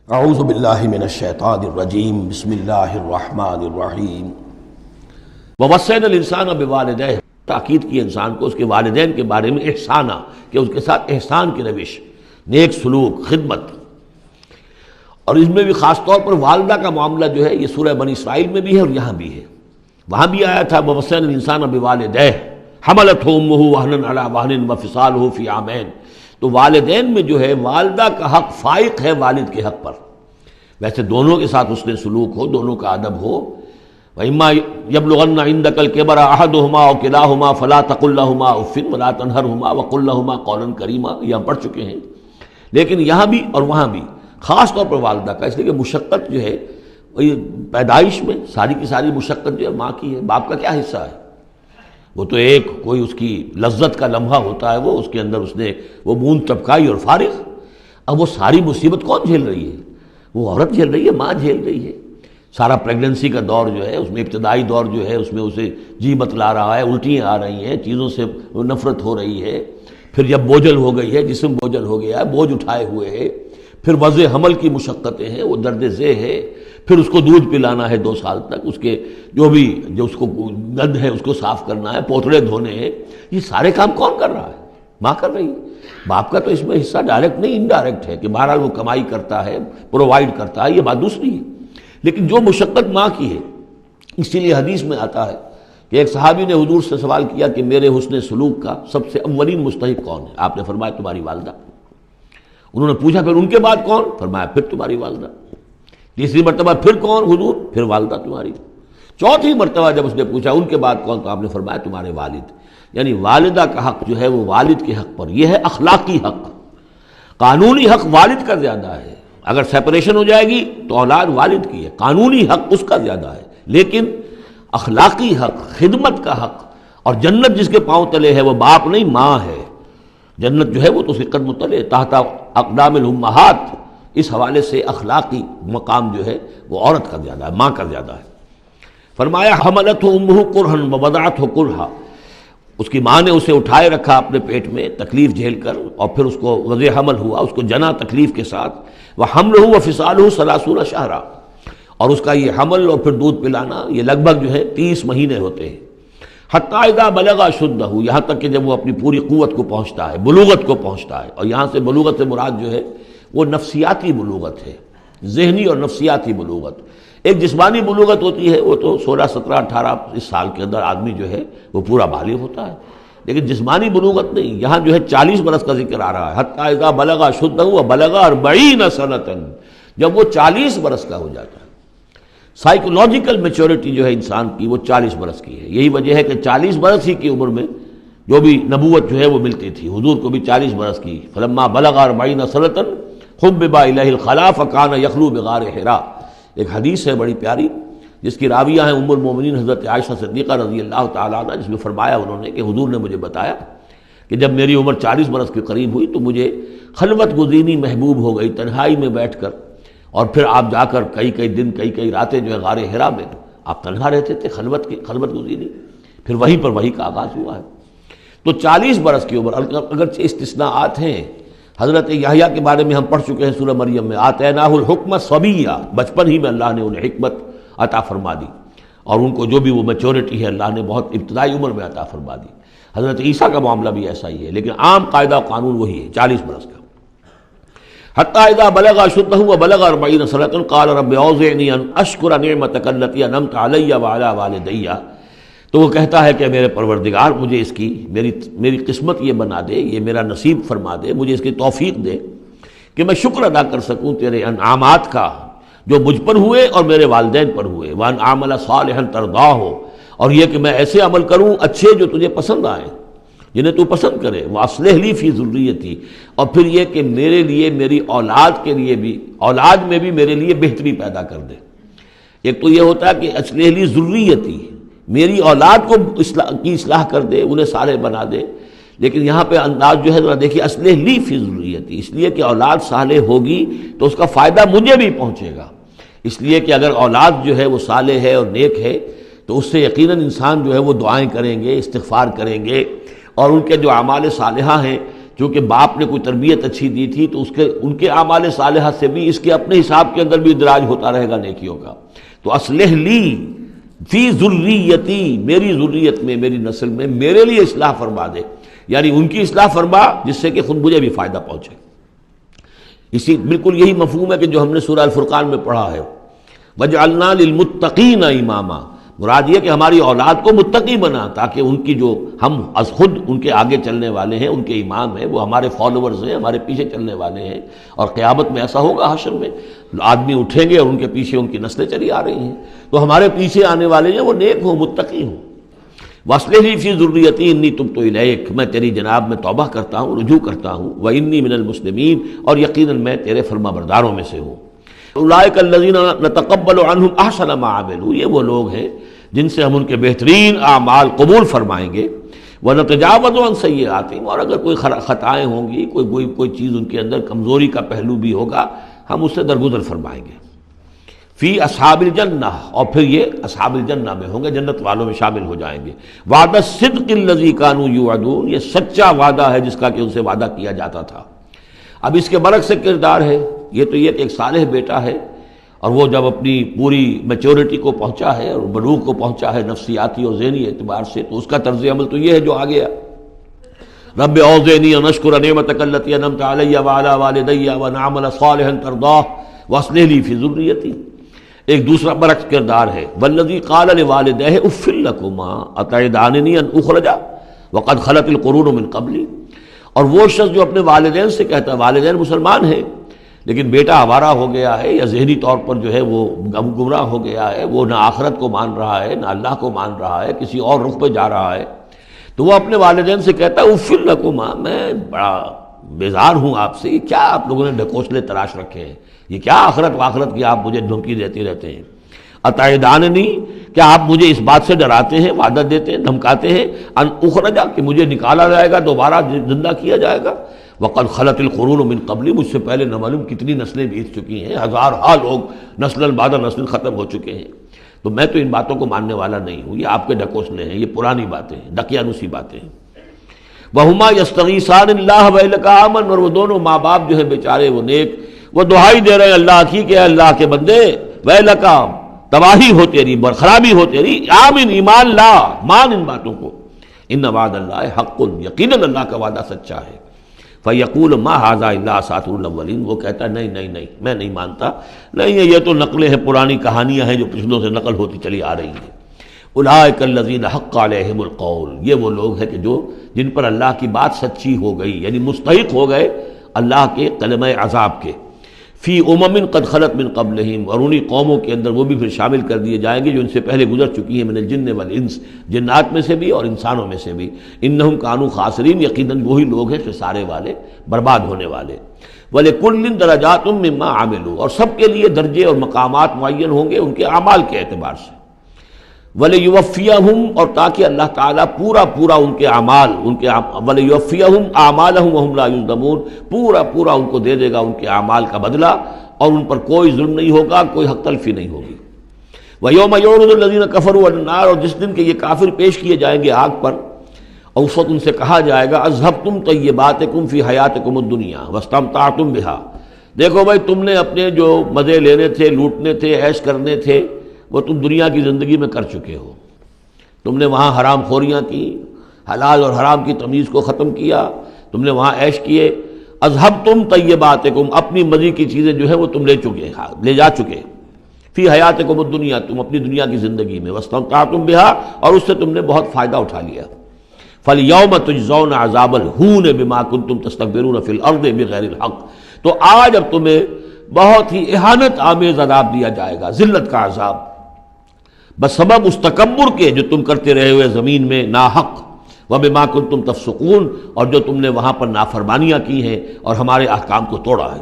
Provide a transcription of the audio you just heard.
اعوذ باللہ من الشیطان الرجیم بسم اللہ الرحمن الرحیم ووصینا الانسان بوالدیہ، تاکید کی انسان کو اس کے والدین کے بارے میں احسانہ، کہ اس کے ساتھ احسان کی روش، نیک سلوک، خدمت۔ اور اس میں بھی خاص طور پر والدہ کا معاملہ جو ہے یہ سورہ بنی اسرائیل میں بھی ہے اور یہاں بھی ہے۔ وہاں بھی آیا تھا ووصینا الانسان بوالدیہ حملتہ امہ وہنا علی وہن وفصالہ فی عامین۔ تو والدین میں جو ہے والدہ کا حق فائق ہے والد کے حق پر، ویسے دونوں کے ساتھ اس نے سلوک ہو، دونوں کا ادب ہو۔ وَإِمَّا يَبْلُغَنَّ عِندَكَ الْكِبَرَ أَحَدُهُمَا أَوْ كِلَاهُمَا فَلَا تَقُل لَّهُمَا أُفٍّ وَلَا تَنْهَرْهُمَا وَقُل لَّهُمَا قَوْلًا كَرِيمًا، یہ ہم پڑھ چکے ہیں۔ لیکن یہاں بھی اور وہاں بھی خاص طور پر والدہ کا، اس لیے کہ مشقت جو ہے پیدائش میں ساری کی ساری مشقت جو ہے ماں کی ہے، باپ کا کیا حصہ ہے؟ وہ تو ایک کوئی اس کی لذت کا لمحہ ہوتا ہے، وہ اس کے اندر اس نے وہ بوند ٹپکائی اور فارغ۔ اب وہ ساری مصیبت کون جھیل رہی ہے؟ وہ عورت جھیل رہی ہے، ماں جھیل رہی ہے۔ سارا پریگننسی کا دور جو ہے، اس میں ابتدائی دور جو ہے، اس میں اسے جی بتلا رہا ہے، الٹیاں آ رہی ہیں، چیزوں سے نفرت ہو رہی ہے۔ پھر جب بوجھل ہو گئی ہے، جسم بوجھل ہو گیا ہے، بوجھ اٹھائے ہوئے ہے، پھر وضع حمل کی مشقتیں ہیں، وہ درد ذیل ہے، پھر اس کو دودھ پلانا ہے 2 سال تک، اس کے جو اس کو گند ہے اس کو صاف کرنا ہے، پوتڑے دھونے ہیں، یہ سارے کام کون کر رہا ہے؟ ماں کر رہی ہے۔ باپ کا تو اس میں حصہ ڈائریکٹ نہیں، انڈائریکٹ ہے، کہ بہرحال وہ کمائی کرتا ہے، پرووائڈ کرتا ہے، یہ بات دوسری ہے۔ لیکن جو مشقت ماں کی ہے، اسی لیے حدیث میں آتا ہے کہ ایک صحابی نے حضور سے سوال کیا کہ میرے حسن سلوک کا سب سے اولین مستحق کون ہے؟ آپ نے فرمایا تمہاری والدہ۔ انہوں نے پوچھا پھر ان کے بعد کون؟ فرمایا پھر تمہاری والدہ۔ تیسری مرتبہ پھر کون؟ حضور پھر والدہ تمہاری۔ چوتھی مرتبہ جب اس نے پوچھا ان کے بعد کون، تو آپ نے فرمایا تمہارے والد۔ یعنی والدہ کا حق جو ہے وہ والد کے حق پر، یہ ہے اخلاقی حق۔ قانونی حق والد کا زیادہ ہے، اگر سیپریشن ہو جائے گی تو اولاد والد کی ہے، قانونی حق اس کا زیادہ ہے۔ لیکن اخلاقی حق، خدمت کا حق، اور جنت جس کے پاؤں تلے ہے وہ باپ نہیں ماں ہے۔ جنت جو ہے وہ تو اس کے قدم تلے تحت اقدام الامہات۔ اس حوالے سے اخلاقی مقام جو ہے وہ عورت کا زیادہ ہے، ماں کا زیادہ ہے۔ فرمایا حملتہ امہ کرہا ووضعتہ کرہا، اس کی ماں نے اسے اٹھائے رکھا اپنے پیٹ میں تکلیف جھیل کر، اور پھر اس کو وضع حمل ہوا، اس کو جنا تکلیف کے ساتھ۔ وحملہ وفصالہ 30 شہرا، اور اس کا یہ حمل اور پھر دودھ پلانا یہ لگ بھگ جو ہے 30 مہینے ہوتے ہیں۔ حتی اذا بلغ اشدہ، یہاں تک کہ جب وہ اپنی پوری قوت کو پہنچتا ہے، بلوغت کو پہنچتا ہے۔ اور یہاں سے بلوغت سے مراد جو ہے وہ نفسیاتی بلوغت ہے، ذہنی اور نفسیاتی بلوغت۔ ایک جسمانی بلوغت ہوتی ہے، وہ تو 16 17 18 اس سال کے اندر آدمی جو ہے وہ پورا بالغ ہوتا ہے، لیکن جسمانی بلوغت نہیں۔ یہاں جو ہے 40 برس کا ذکر آ رہا ہے، حتی اذا بلغ اشدہ وبلغ 40 سنۃ، جب وہ 40 برس کا ہو جاتا ہے۔ سائیکولوجیکل میچورٹی جو ہے انسان کی وہ 40 برس کی ہے۔ یہی وجہ ہے کہ 40 برس ہی کی عمر میں جو بھی نبوت جو ہے وہ ملتی تھی، حضور کو بھی 40 برس کی۔ فلما بلغ 40 سنۃ حبب الیہ الخلاء فکان یخلو بغار حراء، ایک حدیث ہے بڑی پیاری جس کی راویہ ہیں ام المومنین حضرت عائشہ صدیقہ رضی اللہ تعالیٰ عنہ، جس میں فرمایا انہوں نے کہ حضور نے مجھے بتایا کہ جب میری عمر 40 برس کے قریب ہوئی تو مجھے خلوت گزینی محبوب ہو گئی، تنہائی میں بیٹھ کر، اور پھر آپ جا کر کئی دن کئی راتیں جو ہے غار حرا میں آپ تنہا رہتے تھے، خلوت گزینی، پھر وہیں پر وہی کا آغاز ہوا ہے۔ تو 40 برس کی عمر، اگرچہ استثناءات ہیں، حضرت یحییٰ کے بارے میں ہم پڑھ چکے ہیں سورہ مریم میں، آتیناہ الحکم صبیہ، بچپن ہی میں اللہ نے انہیں حکمت عطا فرما دی، اور ان کو جو بھی وہ میچورٹی ہے اللہ نے بہت ابتدائی عمر میں عطا فرما دی۔ حضرت عیسیٰ کا معاملہ بھی ایسا ہی ہے، لیکن عام قاعدہ و قانون وہی ہے 40 برس کا۔ حتی اذا بلغ اشدہ وبلغ 40 سنۃ قال رب اوزعنی ان اشکر نعمتک التی انعمت علی وعلی والدی، تو وہ کہتا ہے کہ میرے پروردگار مجھے اس کی میری قسمت یہ بنا دے، یہ میرا نصیب فرما دے، مجھے اس کی توفیق دے کہ میں شکر ادا کر سکوں تیرے انعامات کا جو مجھ پر ہوئے اور میرے والدین پر ہوئے۔ وان اعمل صالحا ترضاہ، اور یہ کہ میں ایسے عمل کروں اچھے جو تجھے پسند آئیں، جنہیں تو پسند کرے۔ واصلح لی فی ذریتی، اور پھر یہ کہ میرے لیے میری اولاد کے لیے بھی، اولاد میں بھی میرے لیے بہتری پیدا کر دے۔ ایک تو یہ ہوتا ہے کہ اصلح لی ذریتی، میری اولاد کو اصلاح کر دے، انہیں صالح بنا دے، لیکن یہاں پہ انداز جو ہے ذرا دیکھیے، اصلح لی فی ذریتی، اس لیے کہ اولاد صالح ہوگی تو اس کا فائدہ مجھے بھی پہنچے گا۔ اس لیے کہ اگر اولاد جو ہے وہ صالح ہے اور نیک ہے تو اس سے یقیناً انسان جو ہے وہ دعائیں کریں گے، استغفار کریں گے، اور ان کے جو اعمال صالحہ ہیں چونکہ باپ نے کوئی تربیت اچھی دی تھی تو ان کے اعمال صالحہ سے بھی اس کے اپنے حساب کے اندر بھی ادراج ہوتا رہے گا نیکیوں کا. تو اصلح لی فی ذریتی، میری ذریت میں، میری نسل میں میرے لیے اصلاح فرما دے، یعنی ان کی اصلاح فرما جس سے کہ خود مجھے بھی فائدہ پہنچے. اسی بالکل یہی مفہوم ہے کہ جو ہم نے سورہ الفرقان میں پڑھا ہے، وَجْعَلْنَا لِلْمُتَّقِينَ إِمَامًا. مراد یہ کہ ہماری اولاد کو متقی بنا، تاکہ ان کی جو ہم از خود ان کے آگے چلنے والے ہیں، ان کے امام ہیں، وہ ہمارے فالوورز ہیں، ہمارے پیچھے چلنے والے ہیں. اور قیامت میں ایسا ہوگا، حشر میں آدمی اٹھیں گے اور ان کے پیچھے ان کی نسلیں چلی آ رہی ہیں، تو ہمارے پیچھے آنے والے ہیں وہ نیک ہوں، متقی ہوں. وَأَصْلِحْ لِي فِي ذُرِّيَّتِي إِنِّي تُبْتُ إِلَيْكَ، میں تیری جناب میں توبہ کرتا ہوں، رجوع کرتا ہوں. وَإِنِّي مِنَ الْمُسْلِمِينَ، اور یقیناً میں تیرے فرما برداروں میں سے ہوں. اولئک الذین نتقبل عنہم احسن ما عملوا، یہ وہ لوگ ہیں جن سے ہم ان کے بہترین اعمال قبول فرمائیں گے. ونتجاوز عن سیئاتہم، اور اگر کوئی خطائیں ہوں گی، کوئی چیز ان کے اندر کمزوری کا پہلو بھی ہوگا، ہم اس سے درگزر فرمائیں گے. فی اصحاب الجنہ، اور پھر یہ اصحاب الجنہ میں ہوں گے، جنت والوں میں شامل ہو جائیں گے. وعد الصدق الذی کانوا یوعدون، یہ سچا وعدہ ہے جس کا کہ ان سے وعدہ کیا جاتا تھا. اب اس کے برعکس سے کردار ہے، یہ تو یہ کہ ایک صالح بیٹا ہے، اور وہ جب اپنی پوری میچورٹی کو پہنچا ہے اور بلوغ کو پہنچا ہے نفسیاتی اور ذہنی اعتبار سے، تو اس کا طرز عمل تو یہ ہے جو آ گیا، رب اوزعنی ان اشکر نعمتک التی انعمت علی وعلی والدی وان اعمل صالحا ترضاہ واصلح لی فی ذریتی. ایک دوسرا برعکس کردار ہے، والذی قال لوالدیہ اف لکما اتعداننی ان اخرج وقد خلت القرون من قبلی. اور وہ شخص جو اپنے والدین سے کہتا ہے، والدین مسلمان ہیں لیکن بیٹا آوارہ ہو گیا ہے یا ذہنی طور پر جو ہے وہ گمراہ ہو گیا ہے، وہ نہ آخرت کو مان رہا ہے نہ اللہ کو مان رہا ہے، کسی اور رخ پہ جا رہا ہے، تو وہ اپنے والدین سے کہتا ہے اف لکما، میں بڑا بیزار ہوں آپ سے، یہ کیا آپ لوگوں نے ڈھکوسلے تراش رکھے ہیں، یہ کیا آخرت واخرت کی آپ مجھے دھمکی دیتے رہتے ہیں. اتعداننی، کیا آپ مجھے اس بات سے ڈراتے ہیں، وعدہ دیتے ہیں، دھمکاتے ہیں، ان اخرجا، کہ مجھے نکالا جائے گا، دوبارہ زندہ کیا جائے گا. وقد خلت القرون من قبلی، مجھ سے پہلے نہ معلوم کتنی نسلیں بیت چکی ہیں، ہزارہا لوگ نسل بعد نسل ختم ہو چکے ہیں، تو میں تو ان باتوں کو ماننے والا نہیں ہوں، یہ آپ کے ڈھکوسلے ہیں، یہ پرانی باتیں ہیں، دقیانوسی باتیں ہیں. وہما یستغیثان اللہ ویلک آمن، اور وہ دونوں ماں باپ جو ہیں بیچارے وہ نیک، وہ دعائی دے رہے ہیں اللہ کی کہ اے اللہ کے بندے، ویلک، تباہی ہو تیری، خرابی ہو تیری، آمن، ایمان لا، مان ان باتوں کو. ان وعد اللہ حق، یقیناً اللہ کا وعدہ سچا ہے. فیقول ما ھذا الا اساطیر الاولین، وہ کہتا ہے نہیں میں نہیں مانتا، نہیں یہ تو نقلیں ہیں، پرانی کہانیاں ہیں جو پچھلوں سے نقل ہوتی چلی آ رہی ہیں. اولئک الذین حق علیہم القول، یہ وہ لوگ ہیں کہ جن پر اللہ کی بات سچی ہو گئی، یعنی مستحق ہو گئے اللہ کے کلمہ عذاب کے. فی امم قد خلت من قبلہم، اور انہی قوموں کے اندر وہ بھی پھر شامل کر دیے جائیں گے جو ان سے پہلے گزر چکی ہیں، من الجن والانس، جنات میں سے بھی اور انسانوں میں سے بھی. انہم کانوا خاسرین، یقیناً وہی لوگ ہیں خسارے والے، برباد ہونے والے. وَلِكُلٍّ دَرَجَاتٌ مِّمَّا عَمِلُوا، اور سب کے لیے درجے اور مقامات معین ہوں گے ان کے اعمال کے اعتبار سے. وَلِيُوَفِّيَهُمْ، اور تاکہ اللہ تعالیٰ پورا ان کے اعمال، وَلِيُوَفِّيَهُمْ أَعْمَالَهُمْ وَهُمْ لَا يُظْلَمُونَ، پورا ان کو دے دے گا ان کے اعمال کا بدلہ، اور ان پر کوئی ظلم نہیں ہوگا، کوئی حق تلفی نہیں ہوگی. وَيَوْمَ يُعْرَضُ الَّذِينَ كَفَرُوا عَلَى النَّارِ، اور جس دن کہ یہ کافر پیش کیے جائیں گے آگ پر، اور اس وقت ان سے کہا جائے گا اذهبتم طیباتکم فی حیاتکم الدنیا واستمتعتم بها، دیکھو بھائی تم نے اپنے جو مزے لینے تھے، لوٹنے تھے، عیش کرنے تھے، وہ تم دنیا کی زندگی میں کر چکے ہو. تم نے وہاں حرام خوریاں کی، حلال اور حرام کی تمیز کو ختم کیا، تم نے وہاں عیش کیے. اذهبتم طیباتکم، اپنی مزے کی چیزیں جو ہے وہ تم لے جا چکے. فی حیاتکم الدنیا، تم اپنی دنیا کی زندگی میں، واستمتعتم بها، اور اس سے تم نے بہت فائدہ اٹھا لیا. فَالْيَوْمَ تُجْزَوْنَ عَذَابَ الْهُونِ بِمَا كُنْتُمْ تَسْتَكْبِرُونَ فِي الْأَرْضِ بِغَيْرِ الْحَقِّ، تو آج اب تمہیں بہت ہی اہانت آمیز عذاب دیا جائے گا، ذلت کا عذاب، بسبب اس تکبر کے جو تم کرتے رہے ہوئے زمین میں ناحق. وَبِمَا كُنْتُمْ تَفْسُقُونَ، اور جو تم نے وہاں پر نافرمانیاں کی ہیں اور ہمارے احکام کو توڑا ہے.